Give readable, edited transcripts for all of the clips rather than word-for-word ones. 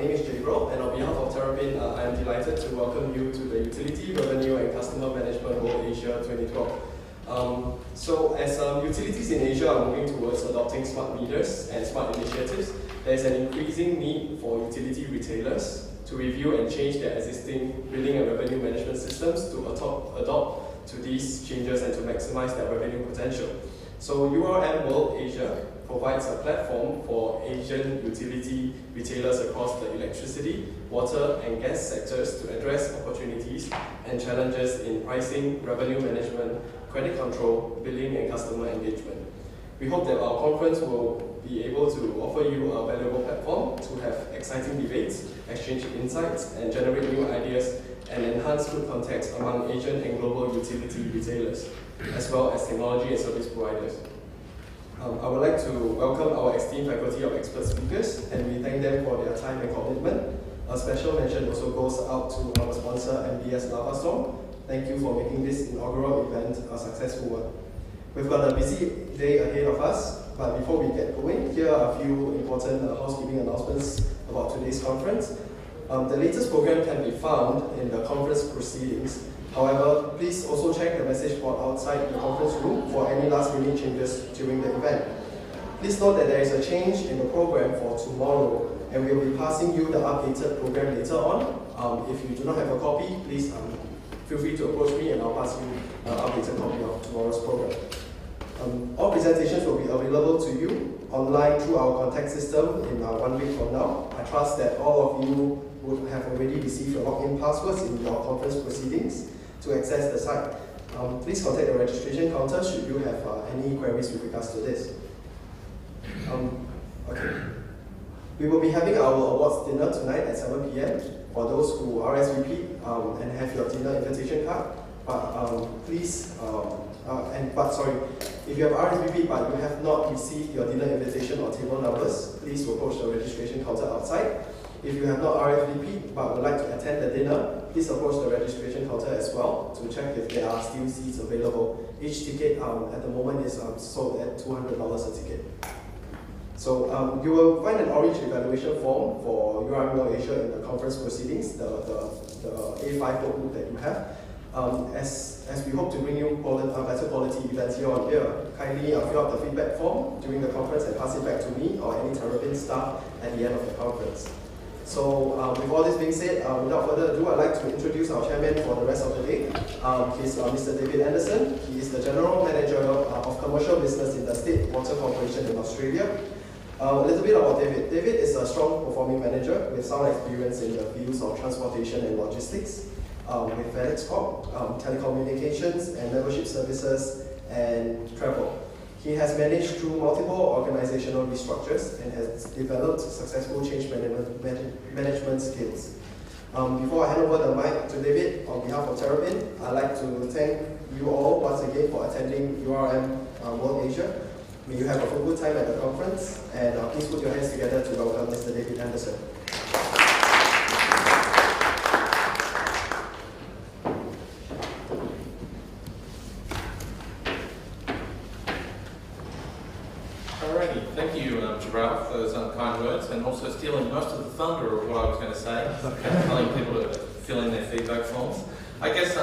name is Gabriel, and on behalf of Terrapin, I am delighted to welcome you to the Utility, Revenue and Customer Management World Asia 2012. So as utilities in Asia are moving towards adopting smart meters and smart initiatives, there is an increasing need for utility retailers to review and change their existing billing and revenue management systems to adopt to these changes and to maximize their revenue potential. So URM World Asia provides a platform for Asian utility retailers across the electricity, water and gas sectors to address opportunities and challenges in pricing, revenue management, credit control, billing and customer engagement. We hope that our conference will be able to offer you a valuable platform to have exciting debates, exchange insights and generate new ideas and enhance good contacts among Asian and global utility retailers, as well as technology and service providers. I would like to welcome our esteemed faculty of expert speakers, and we thank them for their time and commitment. A special mention also goes out to our sponsor, MBS Lavastorm. Thank you for making this inaugural event a successful one. We've got a busy day ahead of us, but before we get going, here are a few important housekeeping announcements about today's conference. The latest program can be found in the conference proceedings. However, please also check the message board outside the conference room for any last-minute changes during the event. Please note that there is a change in the program for tomorrow, and we will be passing you the updated program later on. If you do not have a copy, please feel free to approach me and I'll pass you an updated copy of tomorrow's program. All presentations will be available to you online through our contact system in 1 week from now. I trust that all of you would have already received your login passwords in your conference proceedings to access the site. Please contact the registration counter should you have any queries with regards to this. Okay. We will be having our awards dinner tonight at 7 p.m. for those who RSVP and have your dinner invitation card. If you have RSVP but you have not received your dinner invitation or table numbers, please approach the registration counter outside. If you have not RSVP but would like to attend the dinner, please approach the registration counter as well to check if there are still seats available. Each ticket at the moment is sold at $200 a ticket. So you will find an orange evaluation form for URM World Asia in the conference proceedings, the A5 notebook that you have. As we hope to bring you better quality events year on year, kindly fill out the feedback form during the conference and pass it back to me or any Terrapin staff at the end of the conference. So with all this being said, without further ado, I'd like to introduce our chairman for the rest of the day. He's Mr. David Anderson. He is the General Manager of Commercial Business in the State Water Corporation in Australia. A little bit about David. David is a strong performing manager with sound experience in the fields of transportation and logistics, with FedEx Corp, telecommunications and membership services, and travel. He has managed through multiple organizational restructures and has developed successful change management skills. Before I hand over the mic to David, on behalf of Terrapin, I'd like to thank you all once again for attending URM World Asia. May you have a good time at the conference, and please put your hands together to welcome Mr. David Anderson. Alrighty, thank you, Jabril, for those kind words, and also stealing most of the thunder of what I was going to say, telling people to fill in their feedback forms. I guess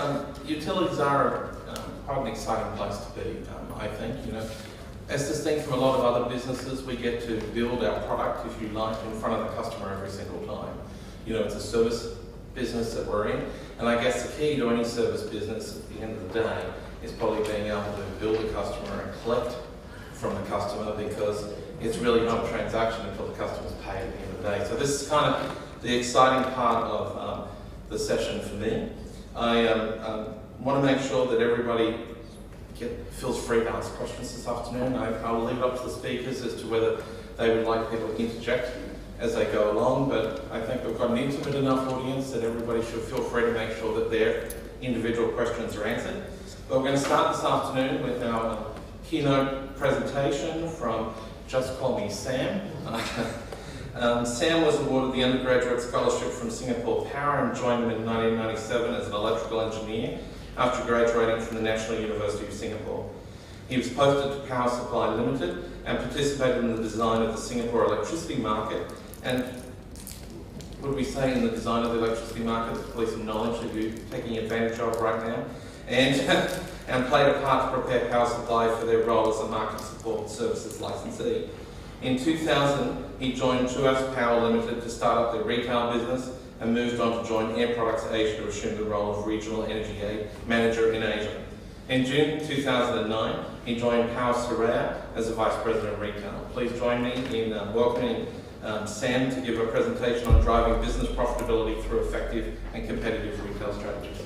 utilities are quite an exciting place to be, I think. As distinct from a lot of other businesses, we get to build our product, if you like, in front of the customer every single time. It's a service business that we're in, and I guess the key to any service business at the end of the day is probably being able to build a customer and collect from the customer, because it's really not a transaction until the customer's paid at the end of the day. So this is kind of the exciting part of the session for me. I want to make sure that everybody feels free to ask questions this afternoon. I will leave it up to the speakers as to whether they would like people to interject as they go along, but I think we've got an intimate enough audience that everybody should feel free to make sure that their individual questions are answered. But we're going to start this afternoon with our keynote presentation from Just Call Me Sam. Sam was awarded the undergraduate scholarship from Singapore Power and joined them in 1997 as an electrical engineer after graduating from the National University of Singapore. He was posted to Power Supply Limited and participated in the design of the Singapore electricity market and would we say, in the design of the electricity market, there's some knowledge that you're taking advantage of right now, and played a part to prepare power supply for their role as a market support services licensee. In 2000, he joined Tuas Power Limited to start up their retail business and moved on to join Air Products Asia to assume the role of regional energy manager in Asia. In June 2009, he joined Power Seraya as a Vice President of Retail. Please join me in welcoming Sam to give a presentation on driving business profitability through effective and competitive retail strategies.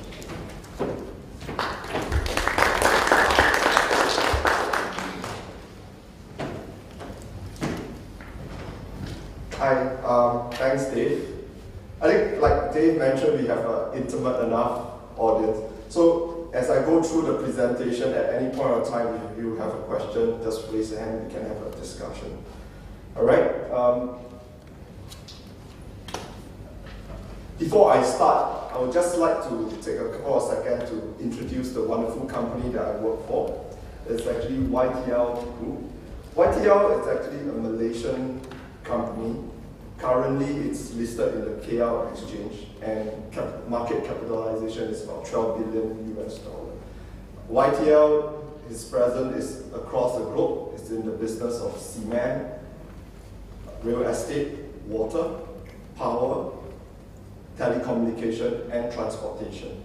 Hi, thanks Dave. I think like Dave mentioned, we have an intimate enough audience. So as I go through the presentation, at any point of time, if you have a question, just raise your hand, we can have a discussion. All right. Before I start, I would just like to take a couple of seconds to introduce the wonderful company that I work for. It's actually YTL Group. YTL is actually a Malaysian company. Currently, it's listed in the KL exchange, and market capitalization is about $12 billion US. YTL, its presence is across the globe. It's in the business of cement, real estate, water, power, telecommunication, and transportation.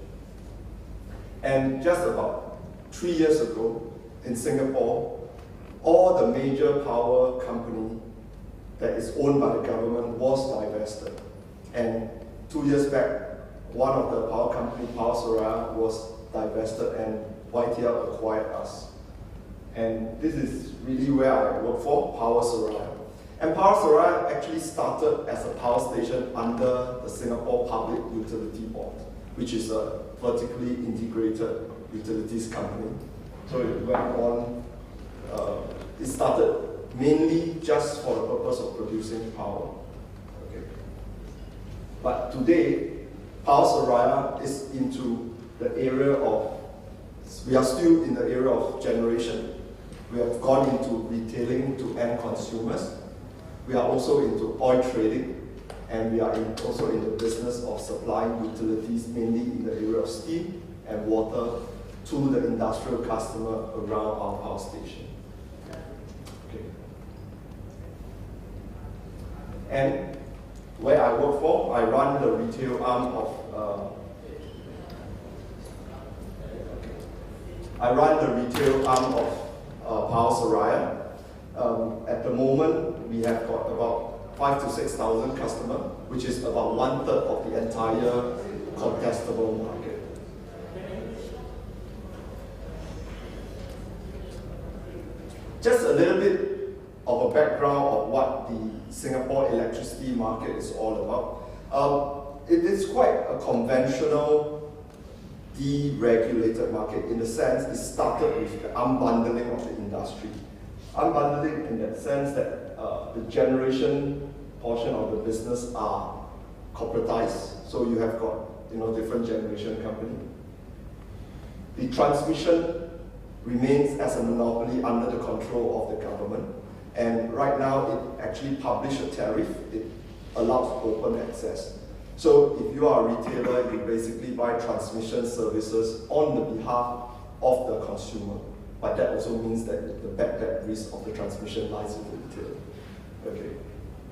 And just about 3 years ago, in Singapore, all the major power company that is owned by the government was divested. And 2 years back, one of the power company, Power Seraya, was divested and YTL acquired us. And this is really where I work for, Power Seraya. And Power Seraya actually started as a power station under the Singapore Public Utility Board, which is a vertically integrated utilities company. So it went on, it started mainly just for the purpose of producing power. Okay. But today, Power Seraya is into the area of, we are still in the area of generation. We have gone into retailing to end consumers. We are also into oil trading, and we are also in the business of supplying utilities, mainly in the area of steam and water, to the industrial customer around our power station. Okay. And where I work for, I run the retail arm of Power Seraya. At the moment, we have got about 5,000 to 6,000 customers, which is about 1/3 of the entire contestable market. Just a little bit of a background of what the Singapore electricity market is all about. It is quite a conventional, deregulated market in the sense it started with the unbundling of the industry. Unbundling in that sense that the generation portion of the business are corporatized, so you have got different generation company. The transmission remains as a monopoly under the control of the government, and right now it actually published a tariff. It allows open access. So if you are a retailer, you basically buy transmission services on the behalf of the consumer. But that also means that the back risk of the transmission lies with the retailer. Okay.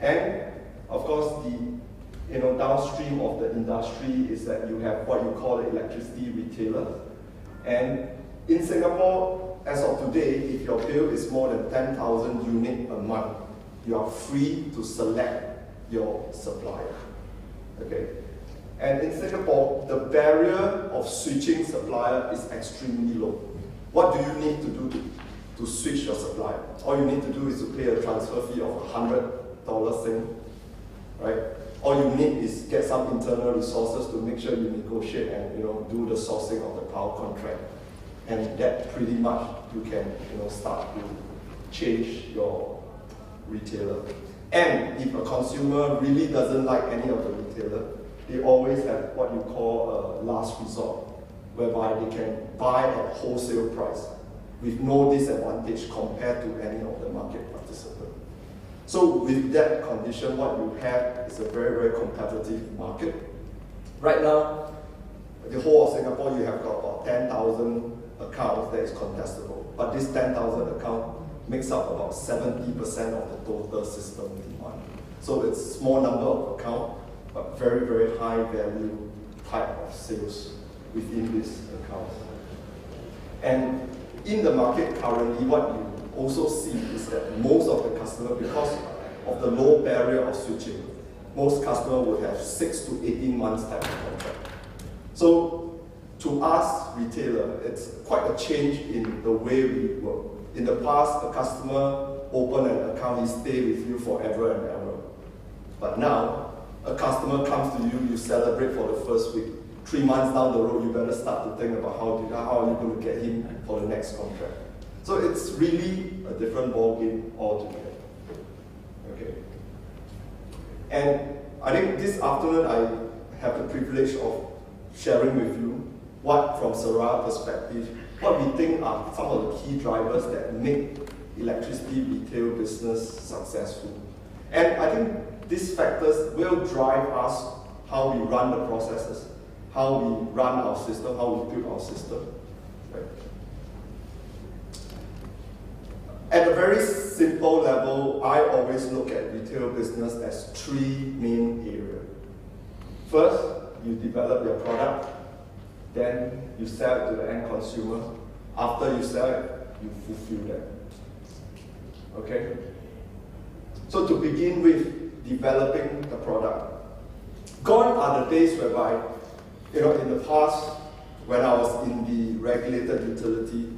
And of course, the downstream of the industry is that you have what you call the electricity retailer. And in Singapore, as of today, if your bill is more than 10,000 units a month, you are free to select your supplier. Okay. And in Singapore, the barrier of switching supplier is extremely low. What do you need to do to switch your supplier? All you need to do is to pay a transfer fee of $100 Sing, right? All you need is get some internal resources to make sure you negotiate and do the sourcing of the power contract, and that pretty much you can start to change your retailer. And if a consumer really doesn't like any of the retailer, they always have what you call a last resort, whereby they can buy at wholesale price with no disadvantage compared to any of the market participants. So with that condition, what you have is a very, very competitive market. Right now, the whole of Singapore, you have got about 10,000 accounts that is contestable. But this 10,000 account makes up about 70% of the total system demand. So it's a small number of accounts, but very, very high value type of sales within this account. And in the market currently, what you also see is that most of the customers, because of the low barrier of switching, most customers will have 6 to 18 months type of contract. So to us, retailer, it's quite a change in the way we work. In the past, a customer open an account, he stay with you forever and ever. But now, a customer comes to you, you celebrate for the first week. 3 months down the road, you better start to think about how are you going to get him for the next contract. So it's really a different ballgame altogether. Okay. And I think this afternoon I have the privilege of sharing with you what, from Seraya perspective, what we think are some of the key drivers that make electricity retail business successful. And I think these factors will drive us how we run the processes, how we run our system, how we build our system. Right? At a very simple level, I always look at retail business as 3 main areas. First, you develop your product, then you sell it to the end consumer. After you sell it, you fulfill that. Okay? So to begin with, developing the product. Gone are the days whereby, in the past, when I was in the regulated utility,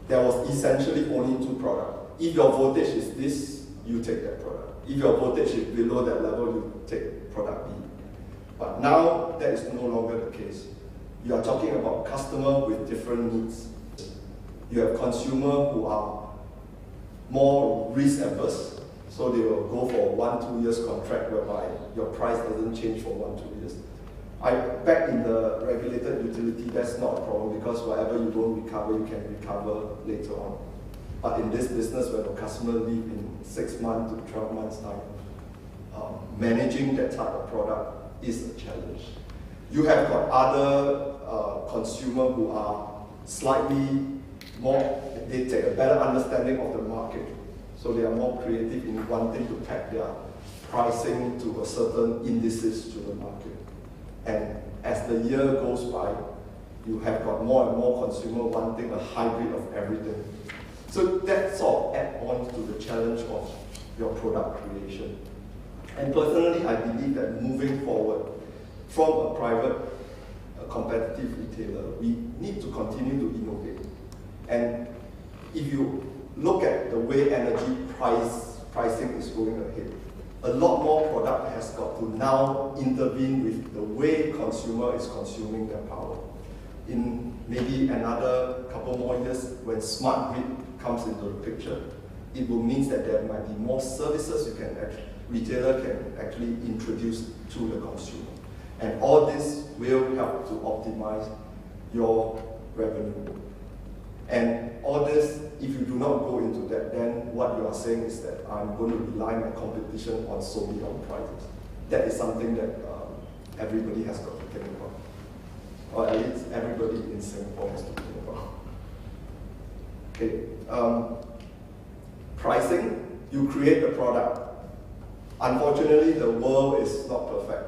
there was essentially only 2 products. If your voltage is this, you take that product. If your voltage is below that level, you take product B. But now, that is no longer the case. You are talking about customers with different needs. You have consumers who are more risk averse, so they will go for 1-2 years contract whereby your price doesn't change for 1-2 years. Back in the regulated utility, that's not a problem because whatever you don't recover, you can recover later on. But in this business, where the customer leave in 6 months to 12 months time, managing that type of product is a challenge. You have got other consumers who are slightly more, they take a better understanding of the market. So they are more creative in wanting to pack their pricing to a certain indices to the market. And as the year goes by, you have got more and more consumers wanting a hybrid of everything. So that sort of adds on to the challenge of your product creation. And personally, I believe that moving forward from a private, competitive retailer, we need to continue to innovate. And if you look at the way energy pricing is going ahead, a lot more product has got to now intervene with the way consumer is consuming their power. In maybe another couple more years, when smart grid comes into the picture, it will mean that there might be more services retailer can actually introduce to the consumer. And all this will help to optimize your revenue. And all this, if you do not go into that, then what you are saying is that I'm going to rely my competition on solely on prices. That is something that everybody has got to think about. Or at least everybody in Singapore has to think about. Okay. Pricing, you create the product. Unfortunately, the world is not perfect.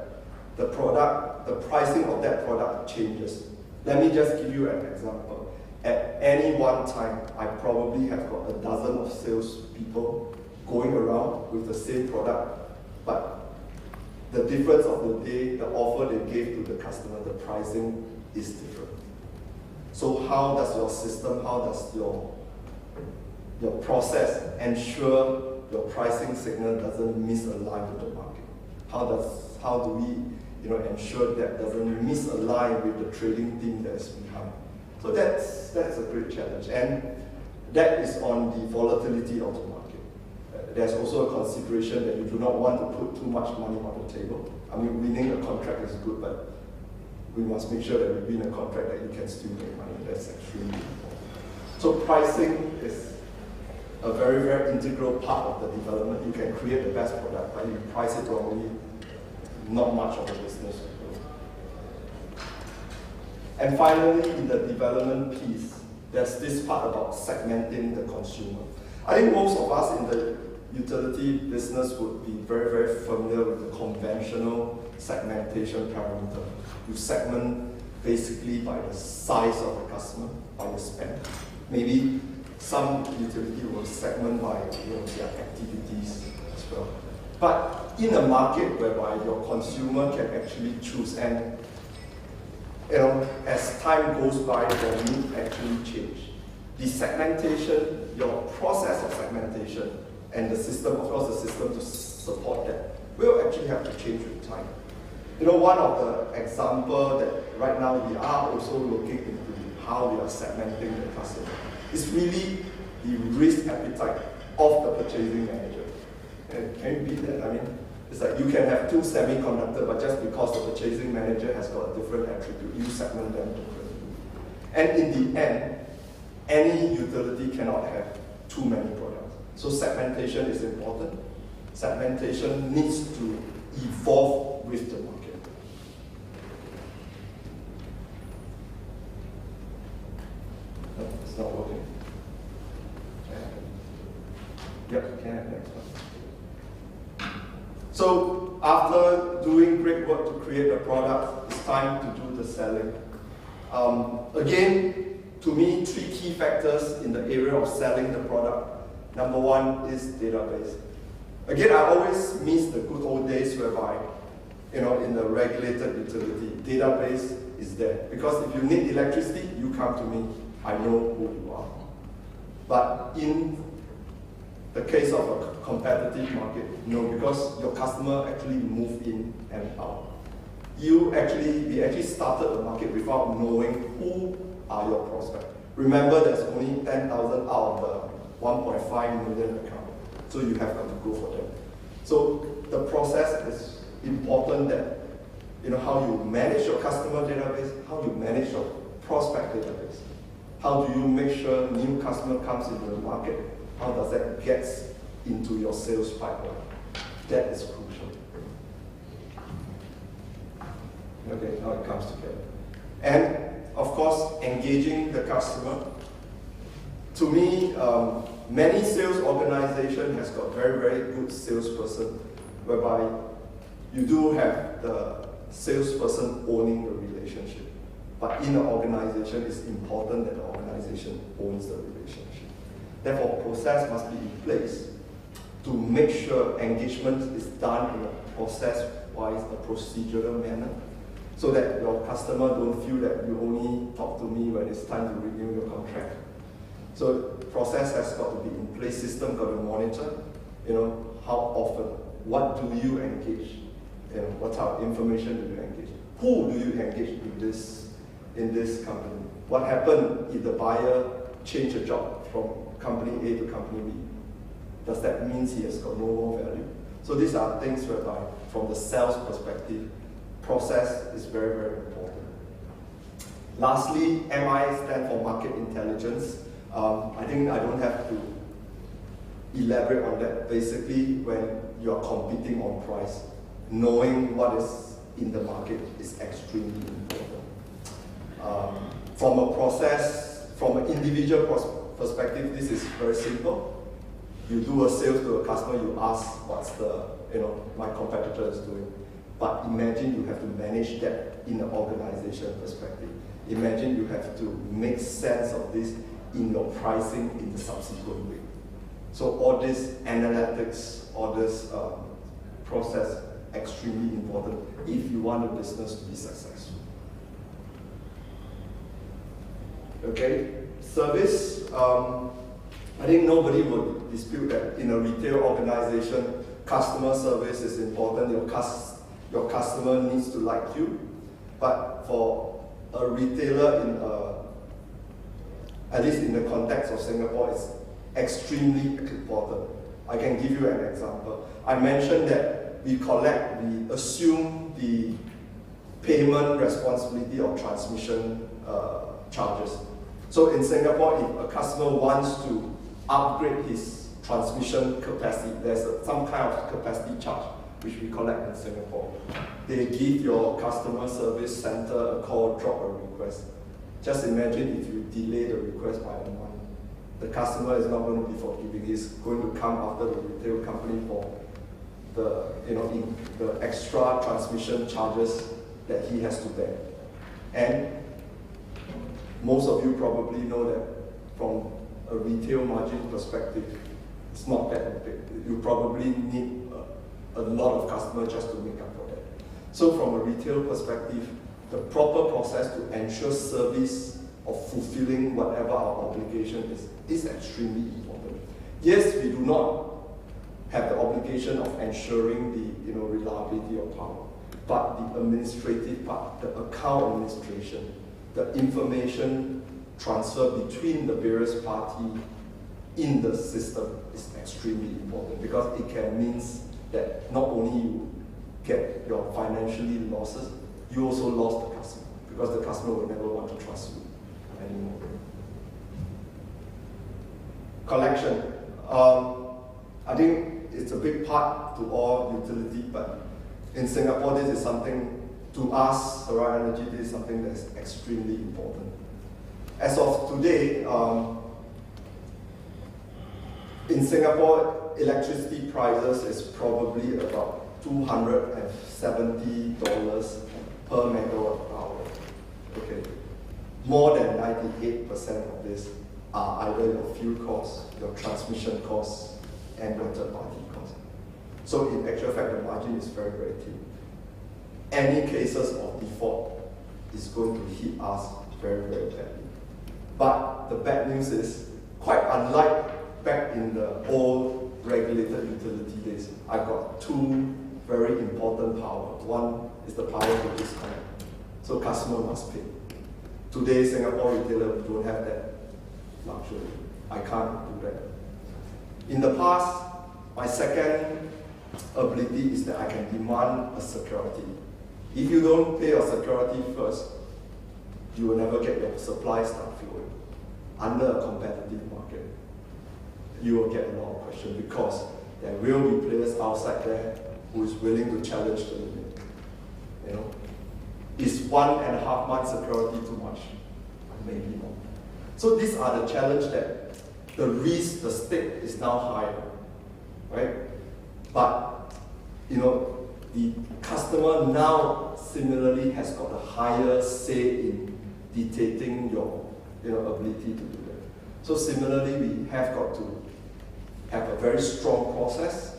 The pricing of that product changes. Let me just give you an example. At any one time, I probably have got a dozen of salespeople going around with the same product, but the difference of the day, the offer they gave to the customer, the pricing is different. So how does your system, how does your process ensure your pricing signal doesn't misalign with the market? How do we ensure that doesn't misalign with the trading team that is behind? So that's a great challenge, and that is on the volatility of the market. There's also a consideration that you do not want to put too much money on the table. I mean, winning a contract is good, but we must make sure that we win a contract that you can still make money. That's extremely important. So pricing is a very, very integral part of the development. You can create the best product, but if you price it wrongly, not much of a business. And finally, in the development piece, there's this part about segmenting the consumer. I think most of us in the utility business would be very, very familiar with the conventional segmentation parameter. You segment basically by the size of the customer, by the spend. Maybe some utility will segment by their activities as well. But in a market whereby your consumer can actually choose, and as time goes by, your need actually change. The segmentation, your process of segmentation, and the system, of course, the system to support that, will actually have to change with time. One of the examples that right now we are also looking into how we are segmenting the customer is really the risk appetite of the purchasing manager. And can you beat that? I mean, it's like you can have two semiconductors, but just because the purchasing manager has got a different attribute, you segment them differently. And in the end, any utility cannot have too many products. So segmentation is important. Segmentation needs to evolve with the market. No, it's not working. Yep, can I have next one? So after doing great work to create a product, it's time to do the selling. Again, to me, 3 key factors in the area of selling the product. Number 1 is database. Again, I always miss the good old days whereby, in the regulated utility, database is there. Because if you need electricity, you come to me, I know who you are. But in the case of a competitive market, no, because your customer actually move in and out. We actually started the market without knowing who are your prospects. Remember, there's only 10,000 out of the 1.5 million account, so you have got to go for them. So the process is important that, how you manage your customer database, how you manage your prospect database. How do you make sure new customer comes into the market? How does that get into your sales pipeline? That is crucial. Okay, now it comes together. And of course, engaging the customer. To me, many sales organizations has got very, very good salesperson, whereby you do have the salesperson owning the relationship. But in an organization, it's important that the organization owns the relationship. Therefore, process must be in place to make sure engagement is done in a process-wise, a procedural manner, so that your customer don't feel that you only talk to me when it's time to renew your contract. So process has got to be in place, system got to monitor, how often, what do you engage, what type of information do you engage, who do you engage in this company, what happened if the buyer changed a job from company A to company B, does that mean he has got no more value? So these are things whereby, from the sales perspective, process is very, very important. Lastly, MI stands for market intelligence. I think I don't have to elaborate on that. Basically, when you are competing on price, knowing what is in the market is extremely important. From a process, from an individual perspective, this is very simple. You do a sales to a customer, you ask what's my competitor is doing. But imagine you have to manage that in an organization perspective. Imagine you have to make sense of this in your pricing in the subsequent week. So all this analytics, all this process, extremely important if you want a business to be successful. Okay, service. I think nobody would dispute that in a retail organization, customer service is important. Your customer needs to like you. But for a retailer, at least in the context of Singapore, it's extremely important. I can give you an example. I mentioned that we assume the payment responsibility of transmission charges. So in Singapore, if a customer wants to upgrade his transmission capacity. There's some kind of capacity charge which we collect in Singapore. They give your customer service center a call, drop a request. Just imagine if you delay the request by a month. The customer is not going to be forgiving. He's going to come after the retail company for the extra transmission charges that he has to bear. And most of you probably know that from a retail margin perspective, it's not that big. You probably need a lot of customers just to make up for that. So from a retail perspective, the proper process to ensure service of fulfilling whatever our obligation is extremely important. Yes, we do not have the obligation of ensuring the reliability of power, but the administrative part, the account administration, the information transfer between the various parties in the system is extremely important, because it can mean that not only you get your financially losses, you also lost the customer, because the customer will never want to trust you anymore. Collection. I think it's a big part to all utility, but in Singapore, this is something, to us, Seraya Energy, this is something that's extremely important. As of today, in Singapore, electricity prices is probably about $270 per megawatt hour. Okay, more than 98% of this are either your fuel costs, your transmission costs, and your third-party costs. So in actual fact, the margin is very, very thin. Any cases of default is going to hit us very, very badly. But the bad news is, quite unlike back in the old regulated utility days, I got two very important power. One is the power to disconnect, so customer must pay. Today, Singapore retailer don't have that luxury. I can't do that. In the past, my second ability is that I can demand a security. If you don't pay your security first, you will never get your supply start flowing. Under a competitive market, you will get a lot of questions, because there will be players outside there who is willing to challenge the limit. Is 1.5 months security too much? Maybe not. So these are the challenge that the risk, the stake is now higher, right? But the customer now similarly has got a higher say in dictating your ability to do that. So similarly, we have got to have a very strong process.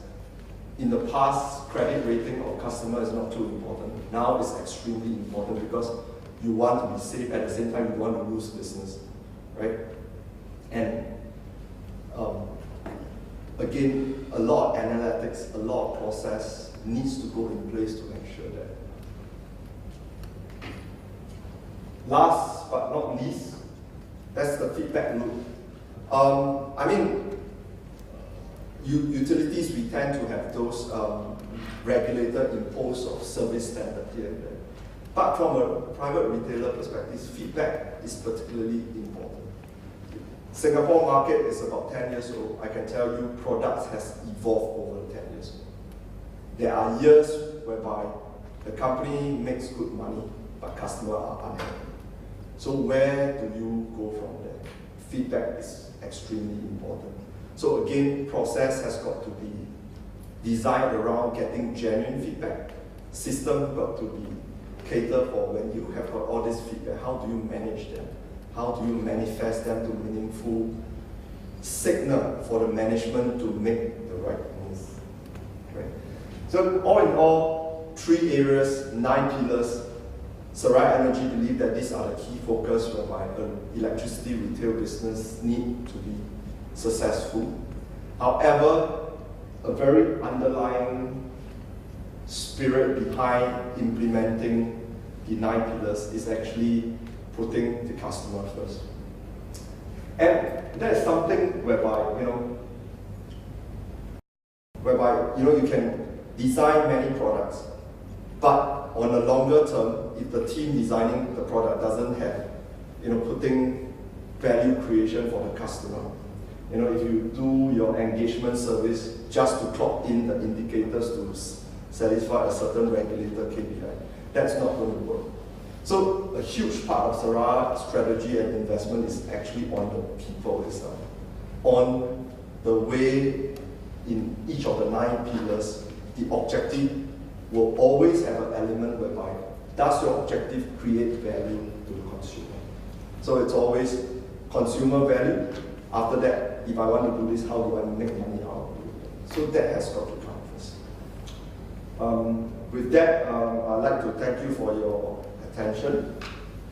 In the past, credit rating of customer is not too important. Now it's extremely important, because you want to be safe, at the same time you want to lose business, right? And again, a lot of analytics, a lot of process needs to go in place to ensure that. Last but not least, that's the feedback loop. Utilities, we tend to have those regulated imposed of service standard here and there. But from a private retailer perspective, feedback is particularly important. Singapore market is about 10 years old. I can tell you products has evolved over 10 years. There are years whereby the company makes good money, but customers are unhappy. So where do you go from there? Feedback is extremely important. So again, process has got to be designed around getting genuine feedback. System got to be catered for when you have got all this feedback. How do you manage them? How do you manifest them to meaningful signal for the management to make the right moves? Right? So all in all, 3 areas, 9 pillars. Seraya Energy believe that these are the key focus whereby an electricity retail business need to be successful. However, a very underlying spirit behind implementing the 9 pillars is actually putting the customer first. And that's something whereby you can design many products, but on a longer term, if the team designing the product doesn't have putting value creation for the customer, You know, if you do your engagement service just to clock in the indicators to satisfy a certain regulator KPI, that's not going to work. So a huge part of Seraya's strategy and investment is actually on the people itself, on the way in each of the 9 pillars, the objective will always have an element whereby does your objective create value to the consumer? So it's always consumer value. After that, if I want to do this, how do I make money out of it? So that has got to come first. With that, I'd like to thank you for your attention,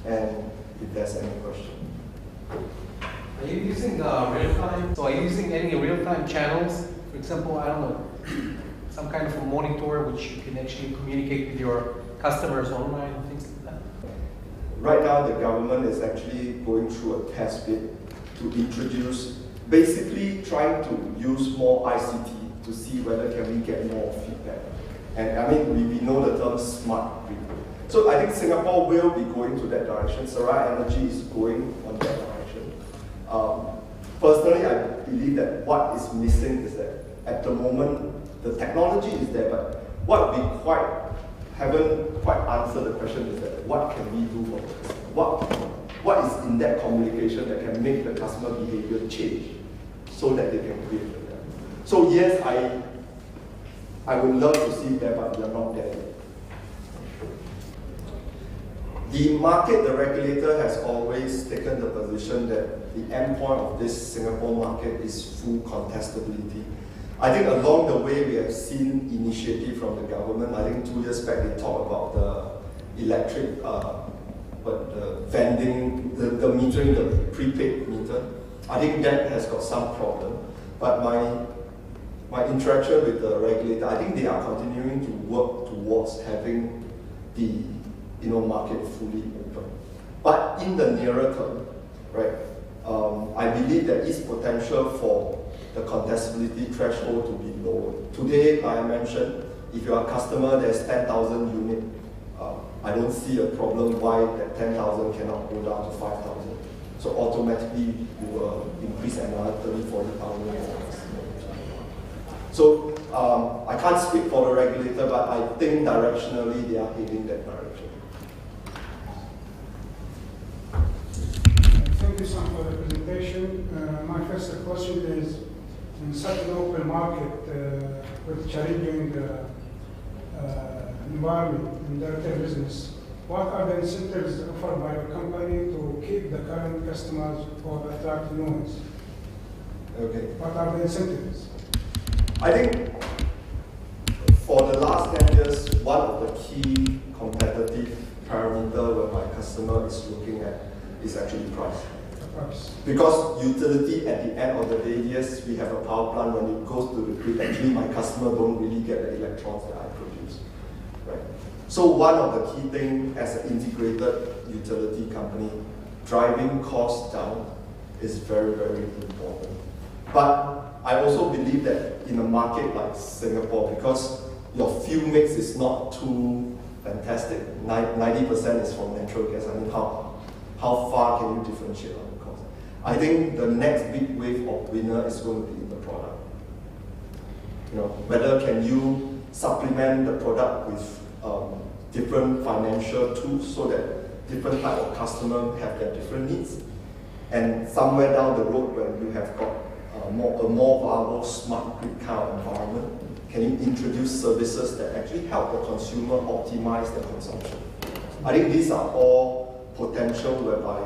and if there's any question. Are you using real-time? So are you using any real-time channels? For example, I don't know, some kind of a monitor which you can actually communicate with your customers online and things like that? Right now, the government is actually going through a test bid to introduce, basically trying to use more ICT to see whether can we get more feedback. And I mean, we know the term smart grid. So I think Singapore will be going to that direction. Seraya Energy is going on that direction. Personally, I believe that what is missing is that at the moment, the technology is there, but what we haven't quite answered the question is that what can we do for the customer? What is in that communication that can make the customer behavior change so that they can create the value? So yes, I would love to see that, but we are not there yet. The market, the regulator has always taken the position that the end point of this Singapore market is full contestability. I think along the way we have seen initiative from the government. I think 2 years back they talked about the electric, the vending, the metering, the prepaid meter. I think that has got some problem. But my interaction with the regulator, I think they are continuing to work towards having the market fully open. But in the nearer term, right, I believe there is potential for the contestability threshold to be lower. Today, like I mentioned, if you are a customer, there's 10,000 units. I don't see a problem why that 10,000 cannot go down to 5,000. So automatically, you will increase another 30,000, 40,000. So I can't speak for the regulator, but I think directionally they are heading that direction. Thank you, Sam, for the presentation. My first question is, in such an open market with challenging environment in the retail business, what are the incentives offered by your company to keep the current customers or attract new ones? Okay. What are the incentives? I think for the last 10 years, one of the key competitive parameter where my customer is looking at is actually price. Because utility at the end of the day, yes, we have a power plant. When it goes to the grid, actually my customer don't really get the electrons that I produce. Right? So one of the key things as an integrated utility company, driving costs down is very, very important. But I also believe that in a market like Singapore, because your fuel mix is not too fantastic, 90% is from natural gas. I mean, how far can you differentiate on the cost? I think the next big wave of winner is going to be in the product. Whether can you supplement the product with different financial tools so that different type of customer have their different needs, and somewhere down the road when you have got a more viable smart grid kind of environment, can you introduce services that actually help the consumer optimize their consumption? I think these are all potential whereby,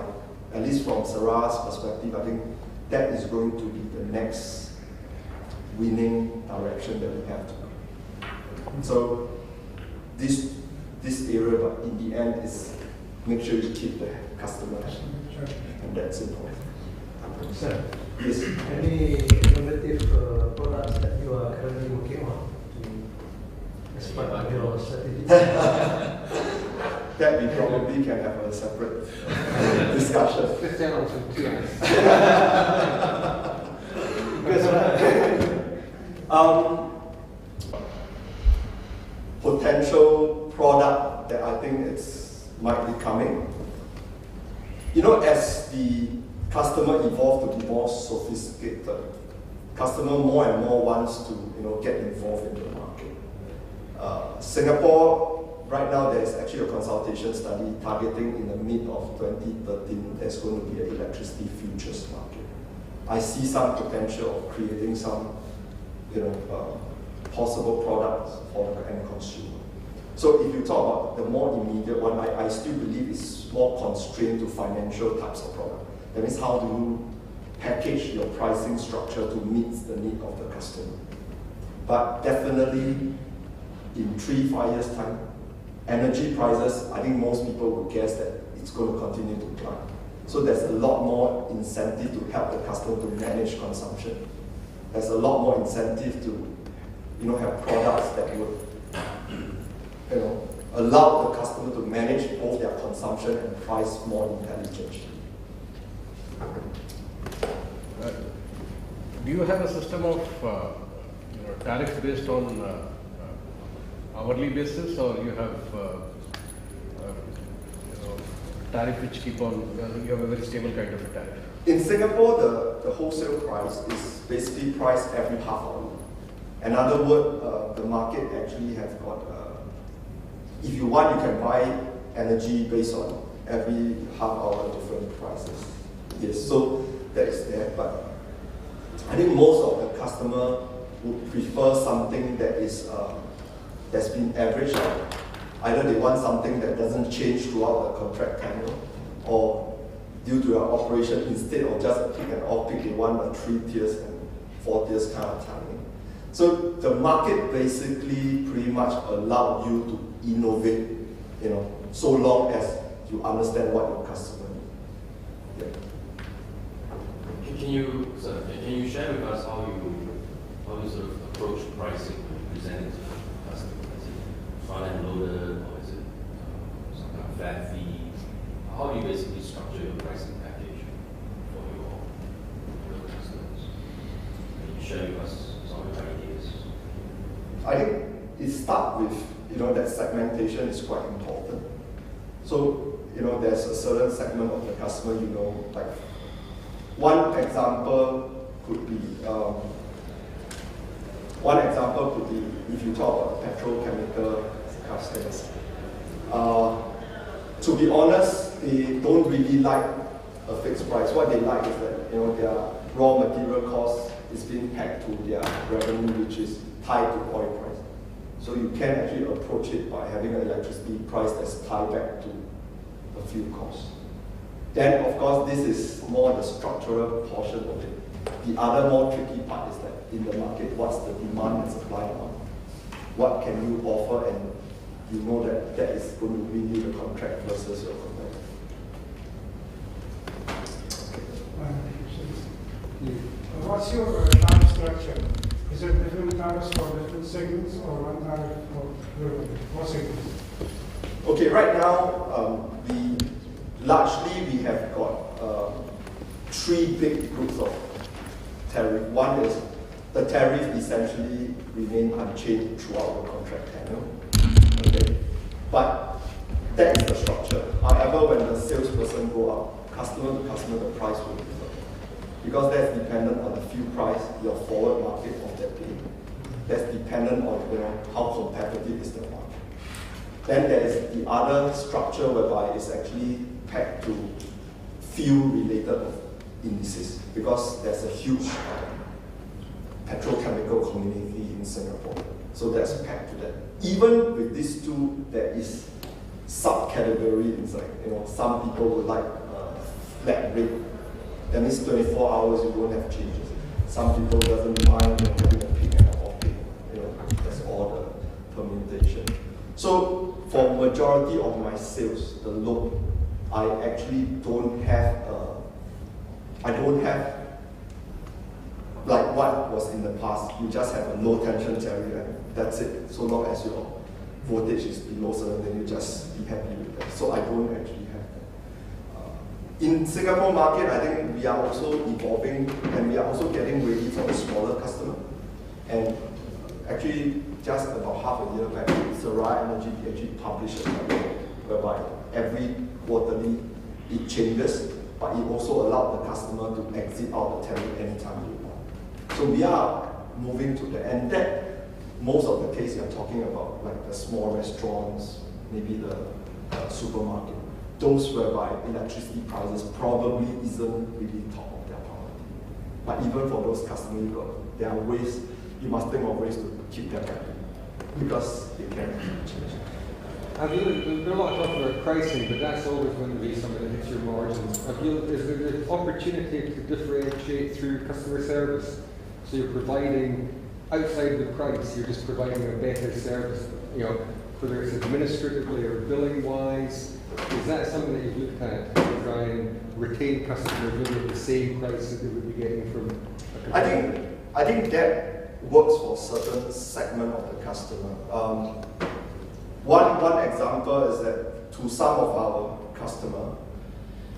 at least from Seraya's perspective, I think that is going to be the next winning direction that we have to go. So this area, but in the end, is make sure you keep the customer happy, and that's important. Sir, yes. Any innovative products that you are currently working on as part of your strategy? That we probably can have a separate discussion. Potential product that I think might be coming. As the customer evolve to be more sophisticated. Customer more and more wants to get involved in the market. Singapore, right now there is actually a consultation study targeting in the mid of 2013 there's going to be an electricity futures market. I see some potential of creating some possible products for the end consumer. So if you talk about the more immediate one, I still believe it's more constrained to financial types of product. That means how do you package your pricing structure to meet the need of the customer. But definitely in 3-5 years time, energy prices, I think most people would guess that it's going to continue to climb. So there's a lot more incentive to help the customer to manage consumption. There's a lot more incentive to have products that would allow the customer to manage both their consumption and price more intelligently. Do you have a system of tariffs based on hourly basis, or you have tariff which keep on, you have a very stable kind of a tariff? In Singapore, the wholesale price is basically priced every half hour. Another word, the market actually has got, if you want, you can buy energy based on every half hour different prices. Yes, so that is there, but I think most of the customer would prefer something that is that's been averaged out. Either they want something that doesn't change throughout the contract tenure, or due to our operation, instead of just a pick and off-peak, they want a 3 tiers and 4 tiers kind of timing. So the market basically pretty much allowed you to innovate, so long as you understand what your customer needs. Yeah. Can you share with us how you sort of approach pricing when you present it to the customer? Is it front-end loaded, or is it some kind of flat fee? How do you basically structure your pricing package for your customers? Can you share with us some of your ideas? I think it starts with that segmentation is quite important. So there's a certain segment of the customer like one example could be if you talk about petrochemical customers. To be honest, they don't really like a fixed price. What they like is that their raw material cost is being pegged to their revenue, which is tied to oil price. So you can actually approach it by having an electricity price that's tied back to the fuel cost. Then, of course, this is more the structural portion of it. The other more tricky part is that in the market, what's the demand and supply amount? What can you offer, and that is going to win you the contract versus your competitor. What's your tariff structure? Is there different tariffs for different segments, or one tariff for all segments? Okay, right now, we have got 3 big groups of tariff. One is the tariff essentially remain unchanged throughout the contract tenure. Okay, but that is the structure. However, when the salesperson go up, customer to customer, the price will differ, because that's dependent on the fuel price, your forward market of that day. That's dependent on how competitive is the market. Then there is the other structure whereby it's actually pegged to fuel-related indices, because there's a huge petrochemical community in Singapore. So that's pegged to that. Even with these two, there is subcategory inside. Some people would like flat rate. That means 24 hours you won't have changes. Some people doesn't mind having a peak and off peak. That's all the permutation. So for majority of my sales, the load, I actually don't have like what was in the past. You just have a low tension tariff and that's it. So long as your voltage is below certain, then you just be happy with that. So I don't actually have that. In Singapore market, I think we are also evolving and we are also getting ready for a smaller customer. And actually, just about half a year back, Seraya Energy actually published a report whereby every quarterly it changes but it also allowed the customer to exit out the tenant anytime they want. So we are moving to the end. That most of the case you're talking about, like the small restaurants, maybe the supermarket, those whereby electricity prices probably isn't really top of their priority. But even for those customers, there are ways, you must think of ways to keep them happy, because they can change. There's been a lot of talk about pricing, but that's always going to be something that hits your margins. Is there an opportunity to differentiate through customer service? So you're providing, outside of the price, you're just providing a better service, whether it's administratively or billing wise. Is that something that you've looked at to try and retain customers maybe at the same price that they would be getting from a competitor? I think that works for a certain segment of the customer. One example is that to some of our customers,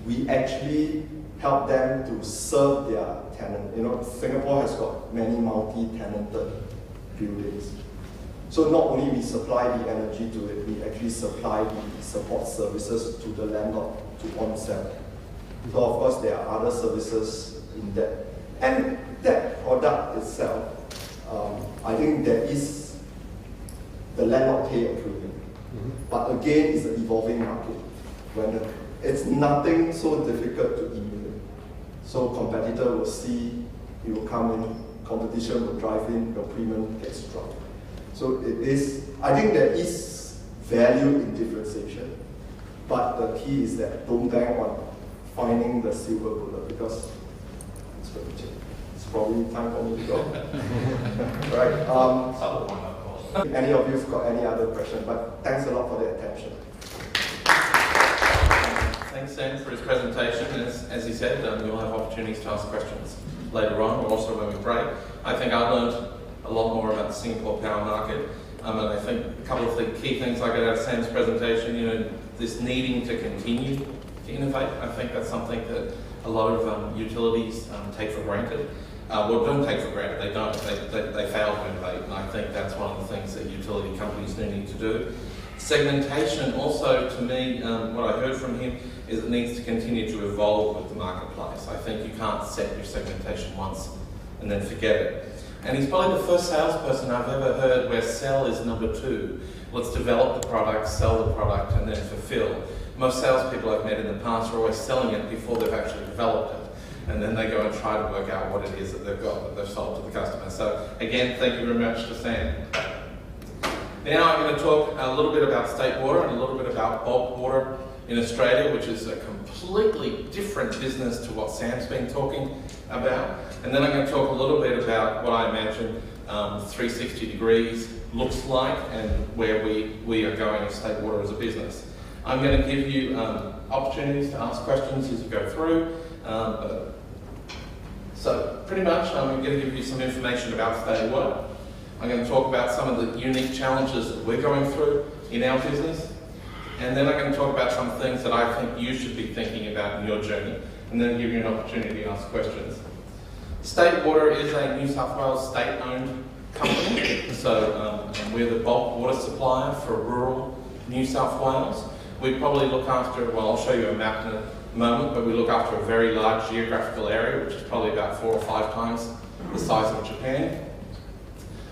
we actually help them to serve their tenant. Singapore has got many multi-tenanted buildings. So not only we supply the energy to it, we actually supply the support services to the landlord to on-sell. So of course there are other services in that. And that product itself, I think there is the landlord pay a premium. But again, it's an evolving market. It's nothing so difficult to emulate. So competitor will see, it will come in, competition will drive in, your premium gets dropped. So I think there is value in differentiation, but the key is that don't bank on finding the silver bullet, because it's going to change. It's probably time for me to go. Right. Any of you have got any other question? But thanks a lot for the attention. Thanks, Sam, for his presentation. As he said, you'll have opportunities to ask questions later on, or also when we break. I think I learned a lot more about the Singapore power market. And I think a couple of the key things I got out of Sam's presentation, this needing to continue to innovate. I think that's something that a lot of utilities take for granted. Well, don't take for granted, they don't. They fail to innovate, and I think that's one of the things that utility companies need to do. Segmentation also, to me, what I heard from him is it needs to continue to evolve with the marketplace. I think you can't set your segmentation once and then forget it. And he's probably the first salesperson I've ever heard where sell is number 2. Let's develop the product, sell the product, and then fulfill. Most salespeople I've met in the past are always selling it before they've actually developed it. And then they go and try to work out what it is that they've got, that they've sold to the customer. So again, thank you very much to Sam. Now I'm going to talk a little bit about state water and a little bit about bulk water in Australia, which is a completely different business to what Sam's been talking about. And then I'm going to talk a little bit about what I imagine 360 degrees looks like and where we are going as state water as a business. I'm going to give you opportunities to ask questions as you go through. So pretty much I'm going to give you some information about state water. I'm going to talk about some of the unique challenges that we're going through in our business. And then I'm going to talk about some things that I think you should be thinking about in your journey, and then give you an opportunity to ask questions. State Water is a New South Wales state-owned company, so we're the bulk water supplier for rural New South Wales. We probably look after, well, I'll show you a map in a moment, but we look after a very large geographical area, which is probably about 4 or 5 times the size of Japan.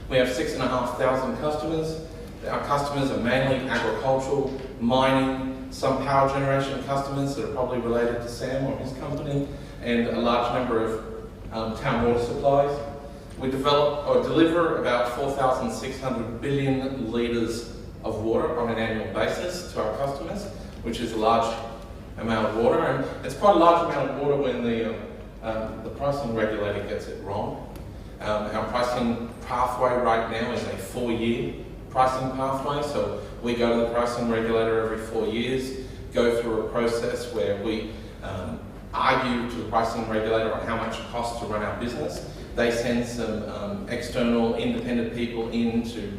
We have 6,500 customers. Our customers are mainly agricultural, mining, some power generation customers that are probably related to Sam or his company, and a large number of town water supplies. We develop or deliver about 4,600 billion litres of water on an annual basis to our customers, which is a large amount of water, and it's quite a large amount of water when the pricing regulator gets it wrong. Our pricing pathway right now is a 4-year pricing pathway, so we go to the pricing regulator every 4 years, go through a process where we argue to the pricing regulator on how much it costs to run our business. They send some external independent people in to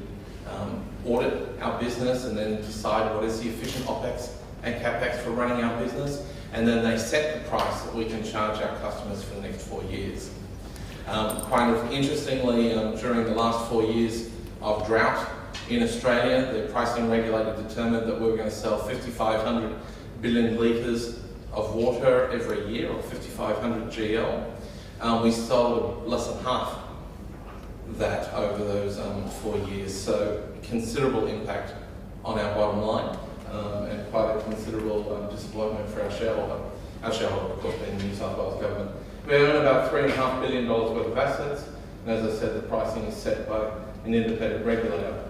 audit our business and then decide what is the efficient OPEX and CAPEX for running our business, and then they set the price that we can charge our customers for the next 4 years. Kind of interestingly, during the last 4 years of drought in Australia, the pricing regulator determined that we were going to sell 5,500 billion litres of water every year, or 5,500 GL. We sold less than half that over those 4 years, so considerable impact on our bottom line, and quite a considerable disappointment for our shareholder. Our shareholder, of course, being the New South Wales government. We own about $3.5 billion worth of assets, and as I said, the pricing is set by an independent regulator.